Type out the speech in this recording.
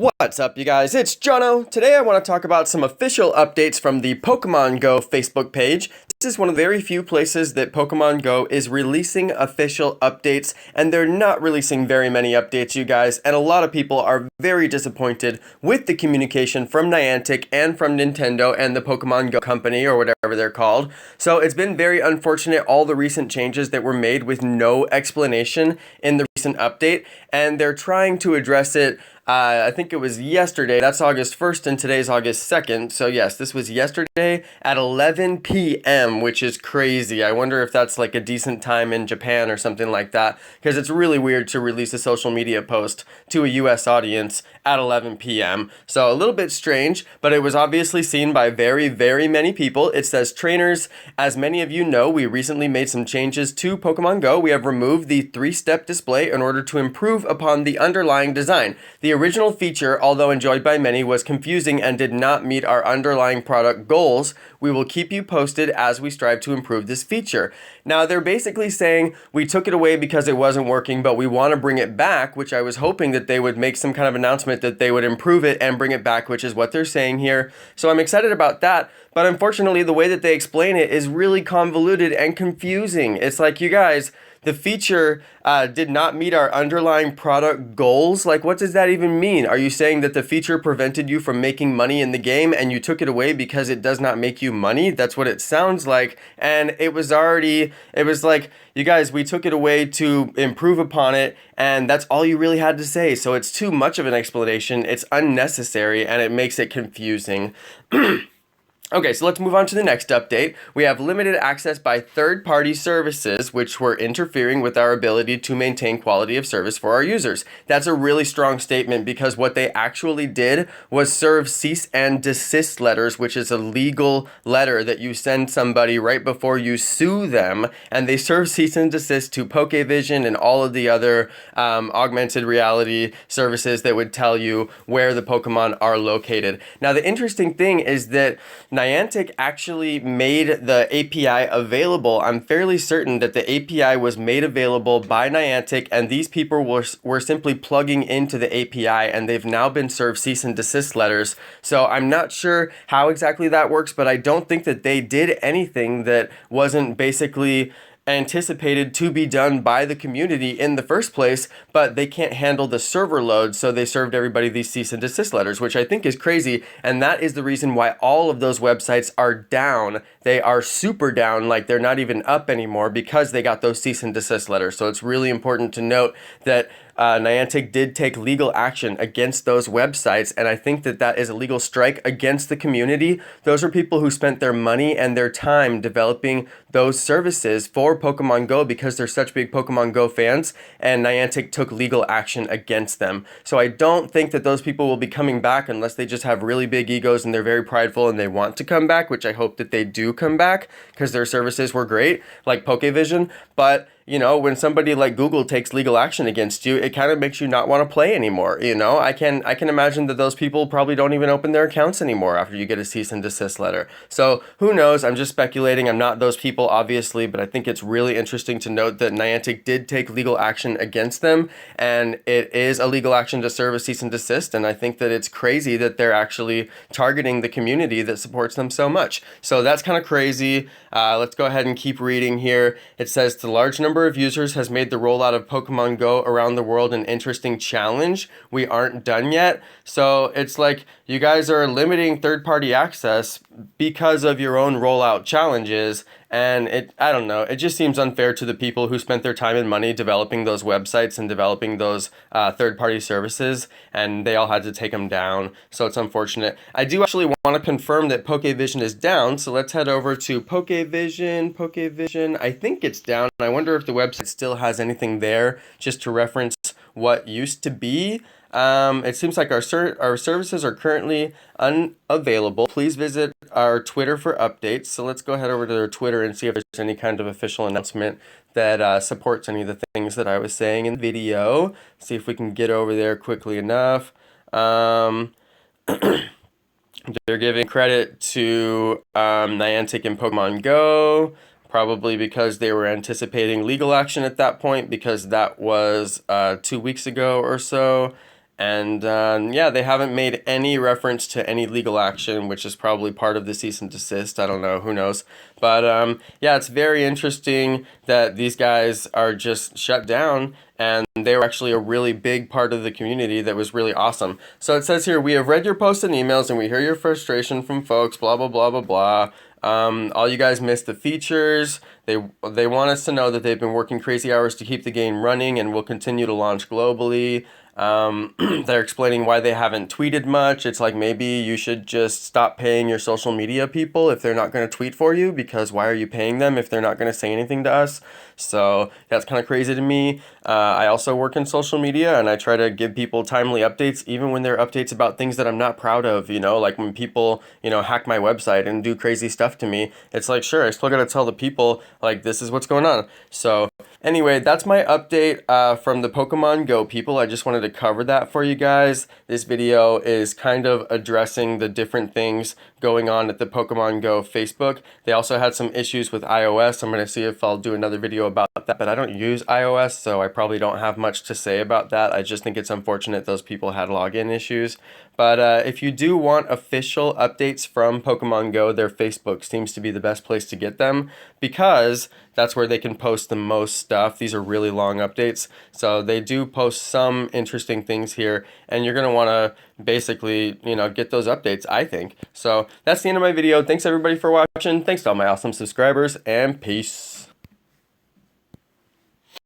What's up, you guys? It's Jono. Today I want to talk about some official updates from the Pokémon GO Facebook page. This is one of the very few places that Pokémon GO is releasing official updates, and they're not releasing very many updates, you guys, and a lot of people are very disappointed with the communication from Niantic and from Nintendo and the Pokémon GO company, or whatever they're called. So it's been very unfortunate, all the recent changes that were made with no explanation in the recent update, and they're trying to address it. I think it was yesterday. That's August 1st and today's August 2nd. So yes, this was yesterday at 11 p.m., which is crazy. I wonder if that's like a decent time in Japan or something like that, because it's really weird to release a social media post to a US audience at 11 p.m. So a little bit strange, but it was obviously seen by very, very many people. It says, trainers, as many of you know, we recently made some changes to Pokemon Go. We have removed the 3-step display in order to improve upon the underlying design. The original feature, although enjoyed by many, was confusing and did not meet our underlying product goals. We will keep you posted as we strive to improve this feature. Now, they're basically saying we took it away because it wasn't working, but we want to bring it back, which I was hoping that they would make some kind of announcement that they would improve it and bring it back, which is what they're saying here. So I'm excited about that. But unfortunately, the way that they explain it is really convoluted and confusing. It's like, you guys, the feature did not meet our underlying product goals. Like, what does that even mean? Are you saying that the feature prevented you from making money in the game and you took it away because it does not make you money? That's what it sounds like. And it was like, you guys, we took it away to improve upon it, and that's all you really had to say. So it's too much of an explanation. It's unnecessary, and it makes it confusing. Okay, so let's move on to the next update. We have limited access by third-party services, which were interfering with our ability to maintain quality of service for our users. That's a really strong statement, because what they actually did was serve cease and desist letters, which is a legal letter that you send somebody right before you sue them, and they serve cease and desist to Pokévision and all of the other augmented reality services that would tell you where the Pokemon are located. Now, the interesting thing is that Niantic actually made the API available. I'm fairly certain that the API was made available by Niantic, and these people were simply plugging into the API, and they've now been served cease and desist letters. So I'm not sure how exactly that works, but I don't think that they did anything that wasn't basically anticipated to be done by the community in the first place, but they can't handle the server load, so they served everybody these cease and desist letters, which I think is crazy, and that is the reason why all of those websites are down. They are super down, like they're not even up anymore, because they got those cease and desist letters. So it's really important to note that Niantic did take legal action against those websites, and I think that that is a legal strike against the community. Those are people who spent their money and their time developing those services for Pokemon Go because they're such big Pokemon Go fans, and Niantic took legal action against them. So I don't think that those people will be coming back unless they just have really big egos and they're very prideful and they want to come back, which I hope that they do come back because their services were great, like Pokévision. But you know, when somebody like Google takes legal action against you, it kind of makes you not want to play anymore. You know, I can imagine that those people probably don't even open their accounts anymore after you get a cease and desist letter. So who knows? I'm just speculating. I'm not those people, obviously, but I think it's really interesting to note that Niantic did take legal action against them, and it is a legal action to serve a cease and desist. And I think that it's crazy that they're actually targeting the community that supports them so much. So that's kind of crazy. Let's go ahead and keep reading here. It says the large number of users has made the rollout of Pokemon Go around the world an interesting challenge. We aren't done yet. So it's like you guys are limiting third-party access because of your own rollout challenges. And I don't know, it just seems unfair to the people who spent their time and money developing those websites and developing those third-party services, and they all had to take them down. So it's unfortunate. I do actually want to confirm that Pokévision is down, so let's head over to Pokévision. Pokévision, I think it's down. I wonder if the website still has anything there, just to reference what used to be. It seems like our services are currently unavailable. Please visit our Twitter for updates. So let's go ahead over to their Twitter and see if there's any kind of official announcement that supports any of the things that I was saying in the video. See if we can get over there quickly enough. They're giving credit to Niantic and Pokemon Go, probably because they were anticipating legal action at that point, because that was 2 weeks ago or so. And yeah, they haven't made any reference to any legal action, which is probably part of the cease and desist. I don't know, who knows. But yeah, it's very interesting that these guys are just shut down, and they were actually a really big part of the community that was really awesome. So it says here, we have read your posts and emails, and we hear your frustration from folks, blah, blah, blah, blah, blah. All you guys missed the features. They want us to know that they've been working crazy hours to keep the game running and will continue to launch globally. They're explaining why they haven't tweeted much. It's like, maybe you should just stop paying your social media people if they're not going to tweet for you, because why are you paying them if they're not going to say anything to us? So that's kind of crazy to me. I also work in social media, and I try to give people timely updates, even when they're updates about things that I'm not proud of, like when people, hack my website and do crazy stuff to me. It's like, sure, I still got to tell the people, like, this is what's going on. So anyway, that's my update from the Pokemon Go people. I just wanted to cover that for you guys. This video is kind of addressing the different things going on at the Pokemon Go Facebook. They also had some issues with iOS. I'm going to see if I'll do another video about that, but I don't use iOS, so I probably don't have much to say about that. I just think it's unfortunate those people had login issues. But if you do want official updates from Pokemon Go, their Facebook seems to be the best place to get them, because that's where they can post the most stuff. These are really long updates, so they do post some interesting things here, and you're going to want to basically, get those updates, I think. So that's the end of my video. Thanks everybody for watching. Thanks to all my awesome subscribers, and peace.